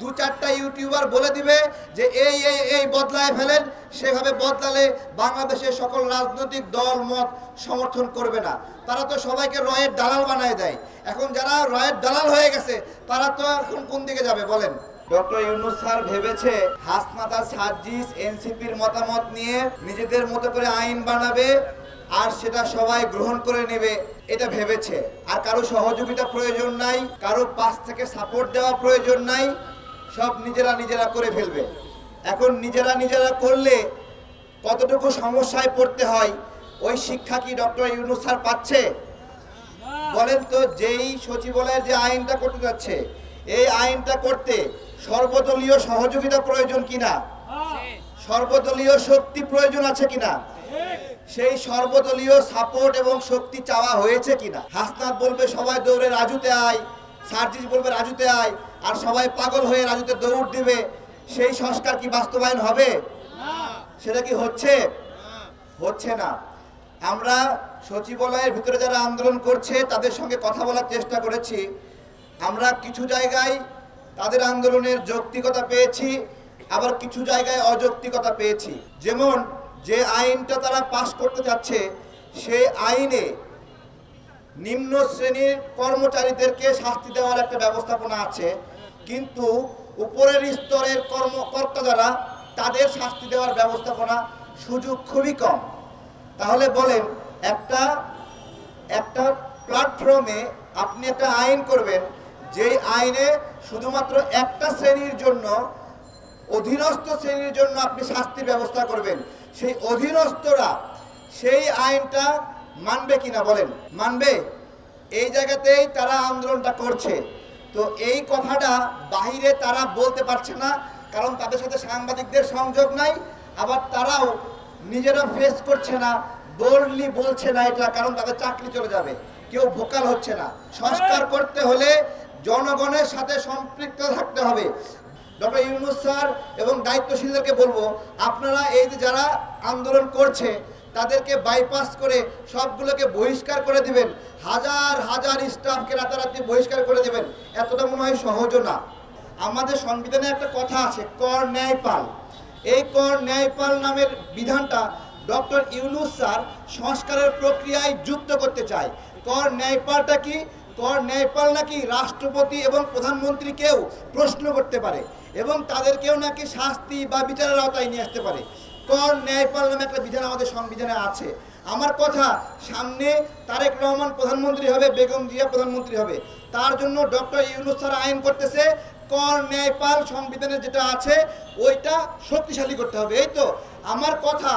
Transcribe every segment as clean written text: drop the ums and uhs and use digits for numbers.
দু চারটা ইউটিউবার বলে দিবে যে এই বদলায় ফেলেন, সেভাবে বদলালে বাংলাদেশের সকল রাজনৈতিক দল মত সমর্থন করবে না। তারা তো সবাইকে রয়ের দালাল বানায় দেয়। এখন যারা রয়ের দালাল হয়ে গেছে তারা তো এখন কোন দিকে যাবে বলেন? ডক্টর ইউনূস স্যার ভেবেছে হাসনাত আর সার্জিস এনসিপির মতামত নিয়ে নিজেদের মতো করে আইন বানাবে আর সেটা সবাই গ্রহণ করে নেবে, এটা ভেবেছে। আর কারো সহযোগিতা প্রয়োজন নাই, কারো পাশ থেকে সাপোর্ট দেওয়া প্রয়োজন নাই, সব নিজেরা করে ফেলবে। এখন নিজেরা করলে কতটুকু সমস্যায় পড়তে হয় ওই শিক্ষা কি ডক্টর ইউনূস স্যার পাচ্ছে? বলেন তো, যেই সচিবালয়ের যে আইনটা করতে যাচ্ছে, এই আইনটা করতে সর্বদলীয় সহযোগিতা প্রয়োজন কিনা, সর্বদলীয় শক্তি প্রয়োজন আছে কিনা, সেই সর্বদলীয় সাপোর্ট এবং শক্তি চাওয়া হয়েছে কিনা? হাসনাত বলবে সবাই দৌড়ে রাজুতে আয়, সার্জিস বলবে রাজুতে আয়, আর সবাই পাগল হয়ে রাজুতে দৌড় দিবে, সেই সংস্কার কি বাস্তবায়ন হবে? সেটা কি হচ্ছে না। আমরা সচিবালয়ের ভিতরে যারা আন্দোলন করছে তাদের সঙ্গে কথা বলার চেষ্টা করেছি। আমরা কিছু জায়গায় তাদের আন্দোলনের যৌক্তিকতা পেয়েছি, আবার কিছু জায়গায় অযৌক্তিকতা পেয়েছি। যেমন যে আইনটা তারা পাশ করতে চাচ্ছে, সেই আইনে নিম্ন শ্রেণীর কর্মচারীদেরকে শাস্তি দেওয়ার একটা ব্যবস্থাপনা আছে, কিন্তু উপরের স্তরের কর্মকর্তা যারা, তাদের শাস্তি দেওয়ার ব্যবস্থাপনা সুযোগ খুবই কম। তাহলে বলেন, একটা প্ল্যাটফর্মে আপনি একটা আইন করবেন, যেই আইনে শুধুমাত্র একটা শ্রেণীর জন্য, অধীনস্থ শ্রেণীর জন্য আপনি শাস্তির ব্যবস্থা করবেন, সেই অধীনস্থরা সেই আইনটা মানবে কিনা বলেন? মানবে? এই জায়গাতেই তারা আন্দোলনটা করছে। তো এই কথাটা বাহিরে তারা বলতে পারছে না, কারণ তাদের সাথে সাংবাদিকদের সংযোগ নাই, আবার তারাও নিজেরা ফেস করছে না, বোল্ডলি বলছে না এটা, কারণ তাদের চাকরি চলে যাবে, কেউ ভোকাল হচ্ছে না। সংস্কার করতে হলে জনগণের সাথে সম্পৃক্ত থাকতে হবে। ডক্টর ইউনূস স্যার এবং দায়িত্বশীলদেরকে বলবো, আপনারা এই যে যারা আন্দোলন করছে তাদেরকে বাইপাস করে সবগুলোকে বহিষ্কার করে দিবেন, হাজার হাজার স্টাফকে রাতারাতি বহিষ্কার করে দিবেন, এতটা মনে হয় সহজও না। আমাদের সংবিধানে একটা কথা আছে, কর ন্যায়পাল। এই কর ন্যায়পাল নামের বিধানটা ডক্টর ইউনূস স্যার সংস্কারের প্রক্রিয়ায় যুক্ত করতে চায়। কর ন্যায়পালটা কি? কর ন্যায়পাল নাকি রাষ্ট্রপতি এবং প্রধানমন্ত্রীকেও প্রশ্ন করতে পারে এবং তাদেরকেও নাকি শাস্তি বা বিচারের আওতায় নিয়ে আসতে পারে। কর ন্যায়পাল নামে একটা বিধান আমাদের সংবিধানে আছে। আমার কথা, সামনে তারেক রহমান প্রধানমন্ত্রী হবে, বেগম জিয়া প্রধানমন্ত্রী হবে, তার জন্য ডক্টর ইউনূস স্যার আইন করতেছে কর ন্যায়পাল সংবিধানে যেটা আছে ওইটা শক্তিশালী করতে হবে। এই তো আমার কথা,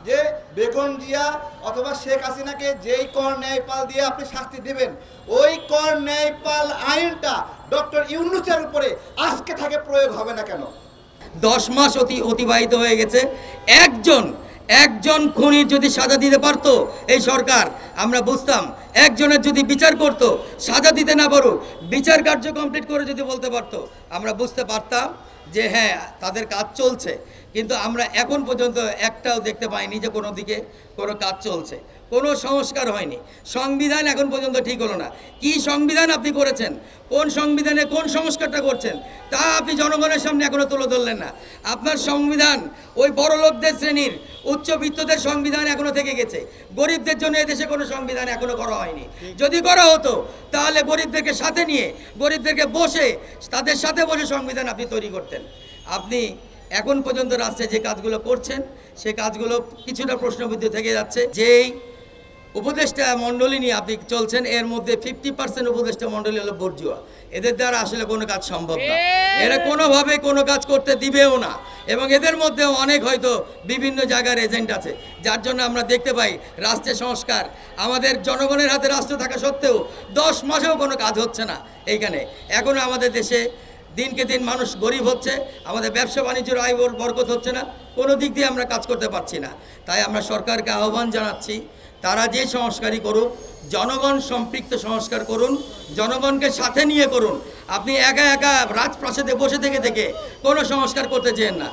যে বেগম জিয়া অথবা শেখ হাসিনাকে যেই কর ন্যায়পাল দিয়ে আপনি শাস্তি দিবেন, ওই কর ন্যায়পাল আইনটা ডক্টর ইউনূসের উপরে আজকে থেকে প্রয়োগ হবে না কেন? 10 মাস অতিবাহিত হয়ে গেছে। একজন খুনির যদি সাজা দিতে পারতো এই সরকার, আমরা বুঝতাম। একজনের যদি বিচার করতো, সাজা দিতে না পারো, বিচার কার্য কমপ্লিট করে যদি বলতে পারতো, আমরা বুঝতে পারতাম যে হ্যাঁ তাদের কাজ চলছে। কিন্তু আমরা এখন পর্যন্ত একটাও দেখতে পাইনি যে কোনো দিকে কোনো কাজ চলছে, কোনো সংস্কার হয়নি। সংবিধান এখন পর্যন্ত ঠিক হলো না। কি সংবিধান আপনি করেছেন, কোন সংবিধানে কোন সংস্কারটা করছেন, তা আপনি জনগণের সামনে এখনো তুলে ধরলেন না। আপনার সংবিধান ওই বড় লোকদের শ্রেণীর, উচ্চবিত্তদের সংবিধান এখনো থেকে গেছে। গরিবদের জন্য এদেশে কোনো সংবিধান এখনো করা হয়নি। যদি করা হতো তাহলে গরিবদেরকে সাথে নিয়ে, গরিবদেরকে বসে, তাদের সাথে বসে সংবিধান আপনি তৈরি করতেন। আপনি এখন পর্যন্ত রাষ্ট্রে যে কাজগুলো করছেন, সে কাজগুলো কিছুটা প্রশ্নবিদ্ধ থেকে যাচ্ছে। যেই উপদেষ্টা মণ্ডলী নিয়ে আপনি চলছেন, এর মধ্যে 50% উপদেষ্টা মণ্ডলী হলো বর্জুয়া। এদের দ্বারা আসলে কোনো কাজ সম্ভব না, এরা কোনোভাবে কোনো কাজ করতে দিবেও না। এবং এদের মধ্যে অনেক হয়তো বিভিন্ন জায়গার এজেন্ট আছে, যার জন্য আমরা দেখতে পাই রাষ্ট্রের সংস্কার, আমাদের জনগণের হাতে রাষ্ট্র থাকা সত্ত্বেও 10 মাসেও কোনো কাজ হচ্ছে না। এইখানে এখনও আমাদের দেশে দিনকে দিন মানুষ গরিব হচ্ছে, আমাদের ব্যবসা বাণিজ্যের আয় বরকত হচ্ছে না, কোনো দিক দিয়ে আমরা কাজ করতে পারছি না। তাই আমরা সরকারকে আহ্বান জানাচ্ছি, তারা যে সংস্কারই করুক, জনগণ সম্পৃক্ত সংস্কার করুন, জনগণকে সাথে নিয়ে করুন। আপনি একা একা রাজপ্রাসাদে বসে থেকে কোনো সংস্কার করতে চেয়েন না।